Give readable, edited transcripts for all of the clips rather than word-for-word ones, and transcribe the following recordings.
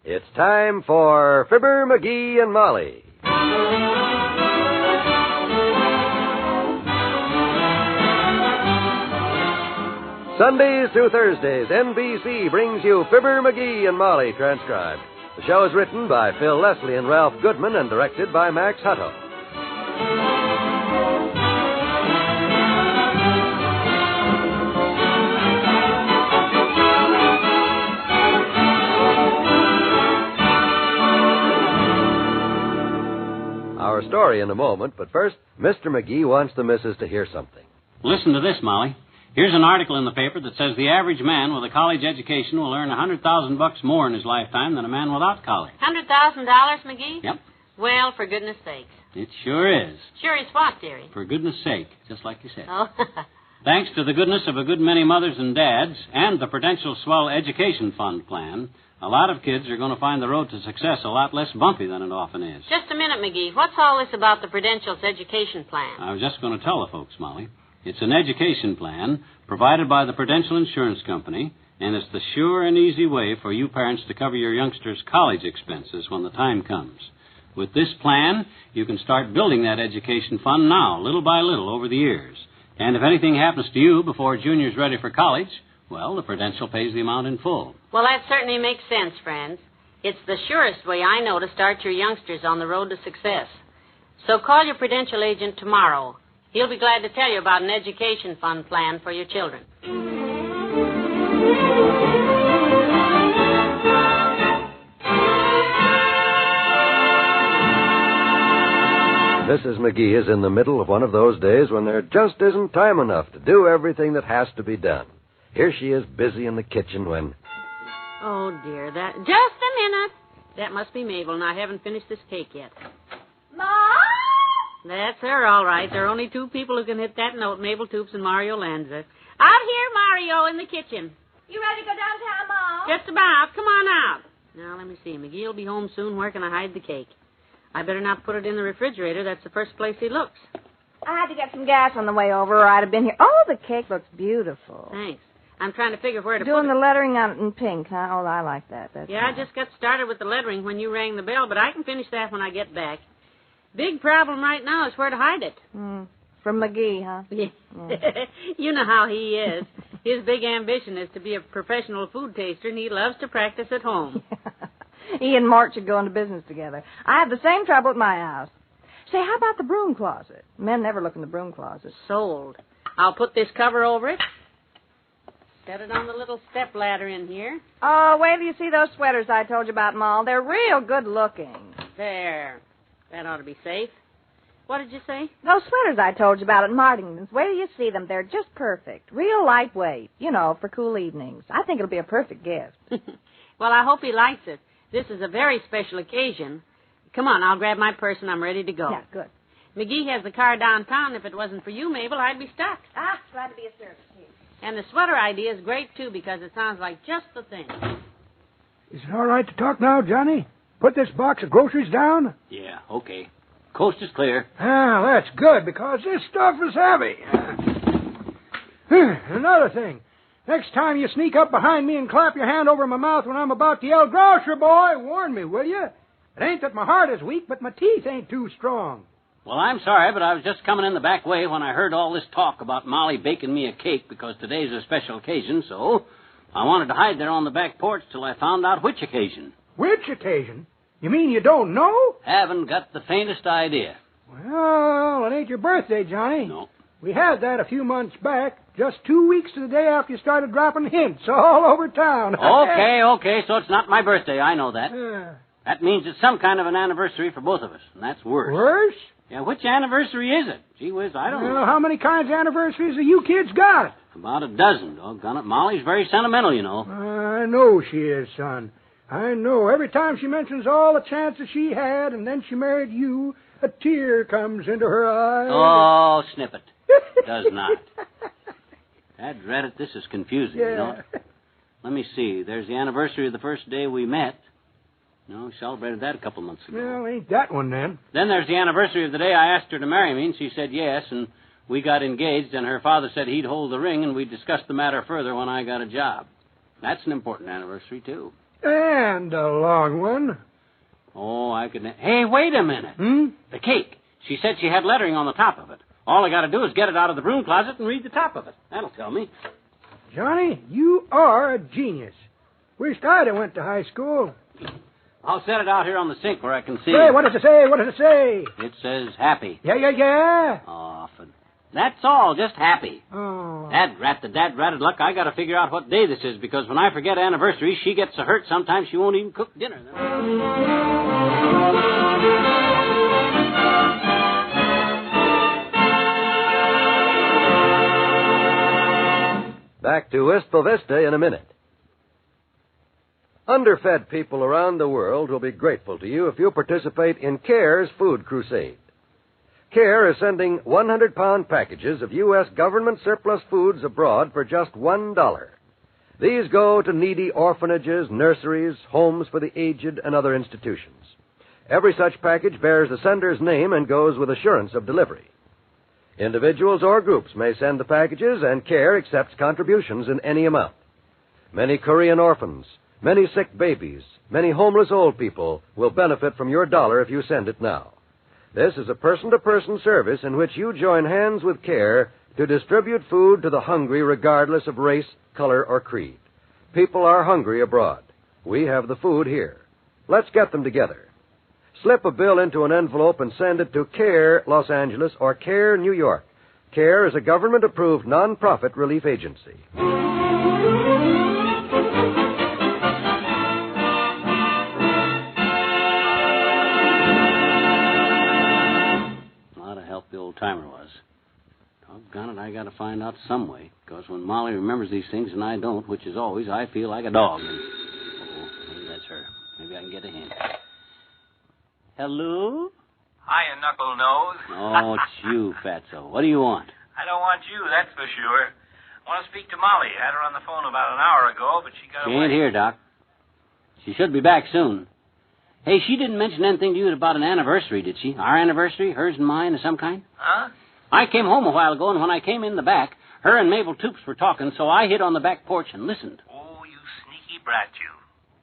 It's time for Fibber McGee and Molly. Sundays through Thursdays, NBC brings you Fibber McGee and Molly transcribed. The show is written by Phil Leslie and Ralph Goodman and directed by Max Hutto. Our story in a moment, but first, Mr. McGee wants the missus to hear something. Listen to this, Molly. Here's an article in the paper that says the average man with a college education will earn $100,000 more in his lifetime than a man without college. $100,000, McGee? Yep. Well, for goodness sakes. It sure is. Sure is what, dearie? For goodness sake, just like you said. Oh. Thanks to the goodness of a good many mothers and dads and the Prudential Swell Education Fund plan, a lot of kids are going to find the road to success a lot less bumpy than it often is. Just a minute, McGee. What's all this about the Prudential's education plan? I was just going to tell the folks, Molly. It's an education plan provided by the Prudential Insurance Company, and it's the sure and easy way for you parents to cover your youngsters' college expenses when the time comes. With this plan, you can start building that education fund now, little by little, over the years. And if anything happens to you before Junior's ready for college, well, the Prudential pays the amount in full. Well, that certainly makes sense, friends. It's the surest way I know to start your youngsters on the road to success. So call your Prudential agent tomorrow. He'll be glad to tell you about an education fund plan for your children. Mrs. McGee is in the middle of one of those days when there just isn't time enough to do everything that has to be done. Here she is busy in the kitchen when... Oh, dear, that... Just a minute. That must be Mabel, and I haven't finished this cake yet. Mom? That's her, all right. There are only two people who can hit that note, Mabel Toops and Mario Lanza. Out here, Mario, in the kitchen. You ready to go downtown, Mom? Just about. Come on out. Now, let me see. McGee will be home soon. Where can I hide the cake? I better not put it in the refrigerator. That's the first place he looks. I had to get some gas on the way over, or I'd have been here. Oh, the cake looks beautiful. Thanks. I'm trying to figure where to put it. Doing the lettering on it in pink, huh? Oh, I like that. That's yeah, nice. I just got started with the lettering when you rang the bell, but I can finish that when I get back. Big problem right now is where to hide it. From McGee, huh? Yeah. You know how he is. His big ambition is to be a professional food taster, and he loves to practice at home. He and Mort should go into business together. I have the same trouble at my house. Say, how about the broom closet? Men never look in the broom closet. Sold. I'll put this cover over it. Set it on the little step ladder in here. Oh, wait till you see those sweaters I told you about, Ma. They're real good looking. There. That ought to be safe. What did you say? Those sweaters I told you about at Martington's. Wait till you see them. They're just perfect. Real lightweight. You know, for cool evenings. I think it'll be a perfect gift. Well, I hope he likes it. This is a very special occasion. Come on, I'll grab my purse and I'm ready to go. Yeah, good. McGee has the car downtown. If it wasn't for you, Mabel, I'd be stuck. Ah, glad to be of service to you. And the sweater idea is great, too, because it sounds like just the thing. Is it all right to talk now, Johnny? Put this box of groceries down? Yeah, okay. Coast is clear. Ah, that's good, because this stuff is heavy. Another thing. Next time you sneak up behind me and clap your hand over my mouth when I'm about to yell, "Grocer boy," warn me, will you? It ain't that my heart is weak, but my teeth ain't too strong. Well, I'm sorry, but I was just coming in the back way when I heard all this talk about Molly baking me a cake because today's a special occasion, so I wanted to hide there on the back porch till I found out which occasion. Which occasion? You mean you don't know? Haven't got the faintest idea. Well, it ain't your birthday, Johnny. No. We had that a few months back, just 2 weeks to the day after you started dropping hints all over town. Okay, so it's not my birthday. I know that. That means it's some kind of an anniversary for both of us, and that's worse. Worse? Yeah, which anniversary is it? Gee whiz, I don't know. How many kinds of anniversaries have you kids got? About a dozen, doggone it. Molly's very sentimental, you know. I know she is, son. I know. Every time she mentions all the chances she had, and then she married you, a tear comes into her eye. Oh, snip it. Does not. Dad dread it, this is confusing, you know. Let me see. There's the anniversary of the first day we met. No, we celebrated that a couple months ago. Well, ain't that one then. Then there's the anniversary of the day I asked her to marry me, and she said yes, and we got engaged, and her father said he'd hold the ring, and we discussed the matter further when I got a job. That's an important anniversary, too. And a long one. Oh, I could... Hey, wait a minute. The cake. She said she had lettering on the top of it. All I got to do is get it out of the broom closet and read the top of it. That'll tell me. Johnny, you are a genius. Wished I'd have went to high school. I'll set it out here on the sink where I can see Say, it. what does it say? What does it say? It says happy. Yeah. Oh, that's all, just happy. Oh. Dad-ratted luck, I got to figure out what day this is, because when I forget anniversary, she gets so hurt sometimes she won't even cook dinner. Back to Wistful Vista in a minute. Underfed people around the world will be grateful to you if you participate in CARE's Food Crusade. CARE is sending 100-pound packages of U.S. government surplus foods abroad for just $1. These go to needy orphanages, nurseries, homes for the aged, and other institutions. Every such package bears the sender's name and goes with assurance of delivery. Individuals or groups may send the packages, and CARE accepts contributions in any amount. Many Korean orphans, many sick babies, many homeless old people will benefit from your dollar if you send it now. This is a person-to-person service in which you join hands with CARE to distribute food to the hungry regardless of race, color, or creed. People are hungry abroad. We have the food here. Let's get them together. Slip a bill into an envelope and send it to CARE Los Angeles or CARE New York. CARE is a government-approved non-profit relief agency. Timer was. Doggone it, I got to find out some way, because when Molly remembers these things and I don't, which is always, I feel like a dog. And, maybe that's her. Maybe I can get a hint. Hello? Hiya, knuckle nose. Oh, it's you, fatso. What do you want? I don't want you, that's for sure. I want to speak to Molly. Had her on the phone about an hour ago, but she got away. She ain't here, Doc. She should be back soon. Hey, she didn't mention anything to you about an anniversary, did she? Our anniversary, hers and mine, of some kind? Huh? I came home a while ago, and when I came in the back, her and Mabel Toops were talking, so I hid on the back porch and listened. Oh, you sneaky brat, you.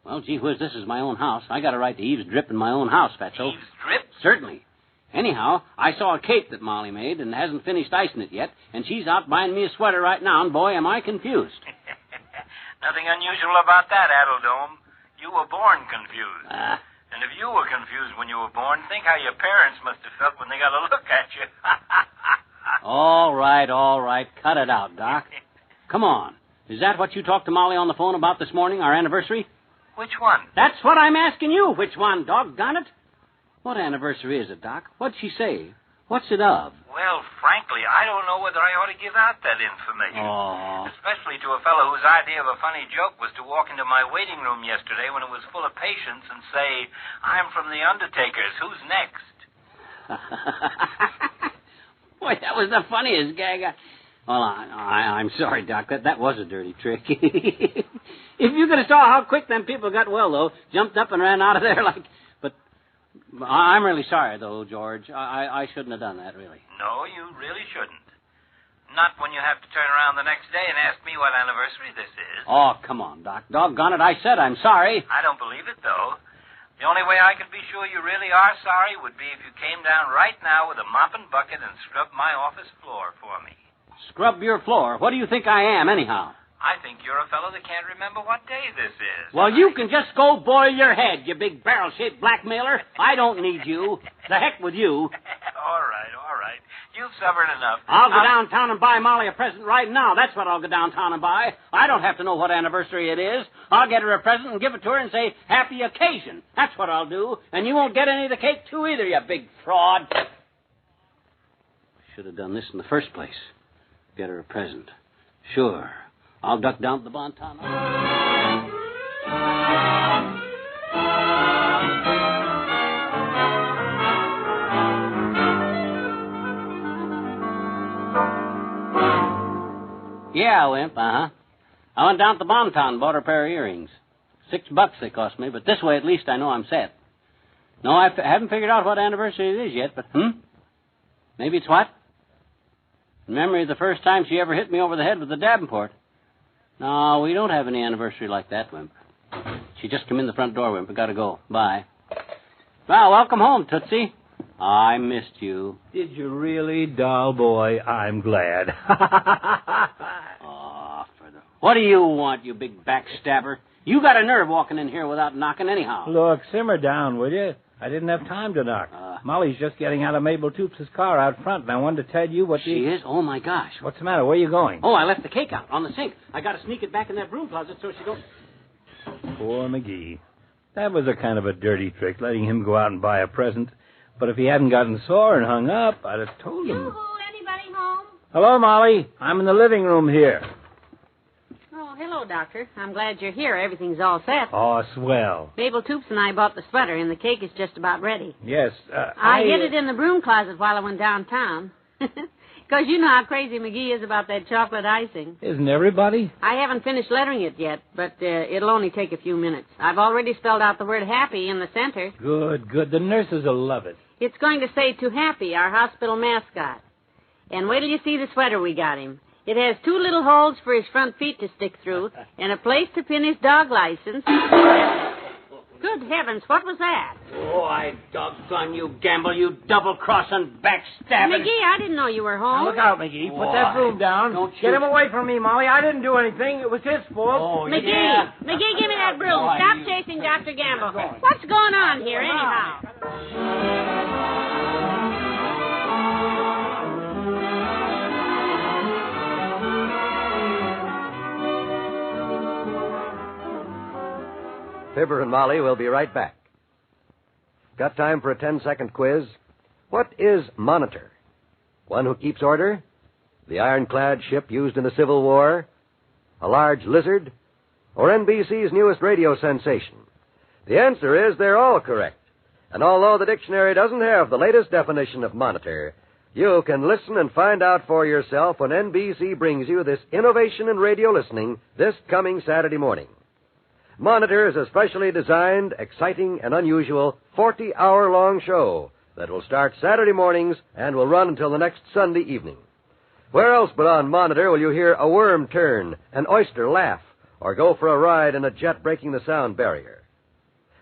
Well, gee whiz, this is my own house. I got a right to eavesdrip in my own house, fatso. Eavesdrip? Certainly. Anyhow, I saw a cake that Molly made and hasn't finished icing it yet, and she's out buying me a sweater right now, and boy, am I confused. Nothing unusual about that, Addledome. You were born confused. And if you were confused when you were born, think how your parents must have felt when they got a look at you. All right. Cut it out, Doc. Come on. Is that what you talked to Molly on the phone about this morning, our anniversary? Which one? That's what I'm asking you. Which one, doggone it? What anniversary is it, Doc? What'd she say? What's it of? Well, frankly, I don't know whether I ought to give out that information. Oh. Especially to a fellow whose idea of a funny joke was to walk into my waiting room yesterday when it was full of patients and say, "I'm from the Undertakers. Who's next?" Boy, that was the funniest gag. I'm sorry, Doc. That was a dirty trick. If you could have saw how quick them people got well, though, jumped up and ran out of there like... I'm really sorry, though, George. I shouldn't have done that, really. No, you really shouldn't. Not when you have to turn around the next day and ask me what anniversary this is. Oh, come on, Doc. Doggone it, I said I'm sorry. I don't believe it, though. The only way I could be sure you really are sorry would be if you came down right now with a mop and bucket and scrubbed my office floor for me. Scrub your floor? What do you think I am, anyhow? I think you're a fellow that can't remember what day this is. Well, you can just go boil your head, you big barrel-shaped blackmailer. I don't need you. The heck with you. All right. You've suffered enough. I'll go downtown and buy Molly a present right now. That's what I'll go downtown and buy. I don't have to know what anniversary it is. I'll get her a present and give it to her and say, happy occasion. That's what I'll do. And you won't get any of the cake, too, either, you big fraud. Should have done this in the first place. Get her a present. Sure. I'll duck down to the Bonton. Yeah, Wimp, I went down to the Bonton and bought her a pair of earrings. $6 they cost me, but this way at least I know I'm set. No, I haven't figured out what anniversary it is yet, but, maybe it's what? In memory of the first time she ever hit me over the head with the Davenport. No, we don't have any anniversary like that, Wimp. She just came in the front door. We've got to go. Bye. Well, welcome home, Tootsie. I missed you. Did you really, doll boy? I'm glad. What do you want, you big backstabber? You got a nerve walking in here without knocking anyhow. Look, simmer down, will you? I didn't have time to knock. Molly's just getting out of Mabel Toops' car out front, and I wanted to tell you what She is? Oh, my gosh. What's the matter? Where are you going? Oh, I left the cake out on the sink. I got to sneak it back in that broom closet so she don't... Poor McGee. That was a kind of a dirty trick, letting him go out and buy a present. But if he hadn't gotten sore and hung up, I'd have told him. Yoo-hoo, anybody home? Hello, Molly. I'm in the living room here. Oh, hello, Doctor. I'm glad you're here. Everything's all set. Oh, swell. Mabel Toops and I bought the sweater, and the cake is just about ready. Yes, I hid it in the broom closet while I went downtown. Because you know how crazy McGee is about that chocolate icing. Isn't everybody? I haven't finished lettering it yet, but it'll only take a few minutes. I've already spelled out the word happy in the center. Good. The nurses will love it. It's going to say to Happy, our hospital mascot. And wait till you see the sweater we got him. It has 2 little holes for his front feet to stick through and a place to pin his dog license. Good heavens, what was that? Oh, I doggone you, Gamble, you double-crossing backstabbing. McGee, I didn't know you were home. Now look out, McGee. Put that broom down. Don't you... Get him away from me, Molly. I didn't do anything. It was his fault. Oh, McGee, yeah. McGee, give me that broom. Boy, Stop you... chasing Dr. Gamble. What's going on here, anyhow? Fibber and Molly will be right back. Got time for a 10-second quiz? What is monitor? One who keeps order? The ironclad ship used in the Civil War? A large lizard? Or NBC's newest radio sensation? The answer is they're all correct. And although the dictionary doesn't have the latest definition of monitor, you can listen and find out for yourself when NBC brings you this innovation in radio listening this coming Saturday morning. Monitor is a specially designed, exciting, and unusual 40-hour-long show that will start Saturday mornings and will run until the next Sunday evening. Where else but on Monitor will you hear a worm turn, an oyster laugh, or go for a ride in a jet breaking the sound barrier?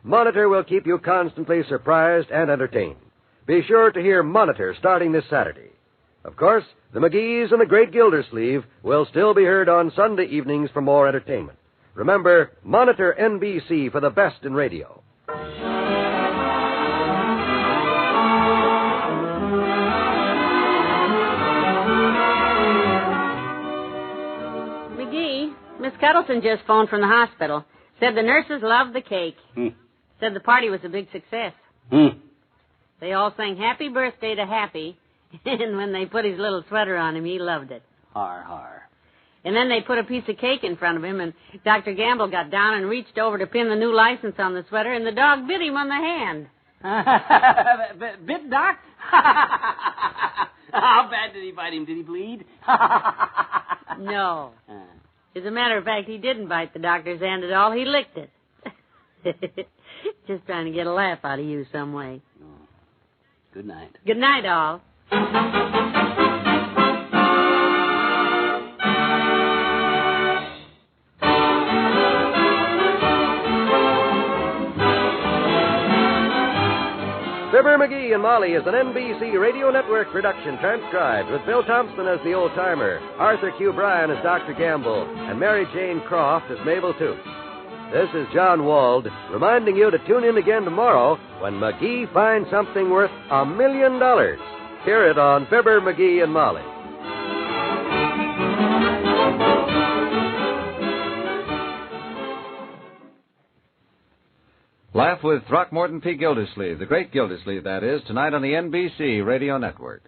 Monitor will keep you constantly surprised and entertained. Be sure to hear Monitor starting this Saturday. Of course, the McGees and the Great Gildersleeve will still be heard on Sunday evenings for more entertainment. Remember, monitor NBC for the best in radio. McGee, Miss Cuddleton just phoned from the hospital. Said the nurses loved the cake. Said the party was a big success. They all sang happy birthday to Happy, and when they put his little sweater on him, he loved it. Har, har. And then they put a piece of cake in front of him, and Dr. Gamble got down and reached over to pin the new license on the sweater, and the dog bit him on the hand. Bit, Doc? How bad did he bite him? Did he bleed? No. As a matter of fact, he didn't bite the doctor's hand at all. He licked it. Just trying to get a laugh out of you some way. Oh. Good night. Good night, all. Fibber McGee and Molly is an NBC Radio Network production transcribed with Bill Thompson as the old-timer, Arthur Q. Bryan as Dr. Gamble, and Mary Jane Croft as Mabel Toops. This is John Wald reminding you to tune in again tomorrow when McGee finds something worth $1 million. Hear it on Fibber McGee and Molly. Laugh with Throckmorton P. Gildersleeve, the great Gildersleeve, that is, tonight on the NBC Radio Network.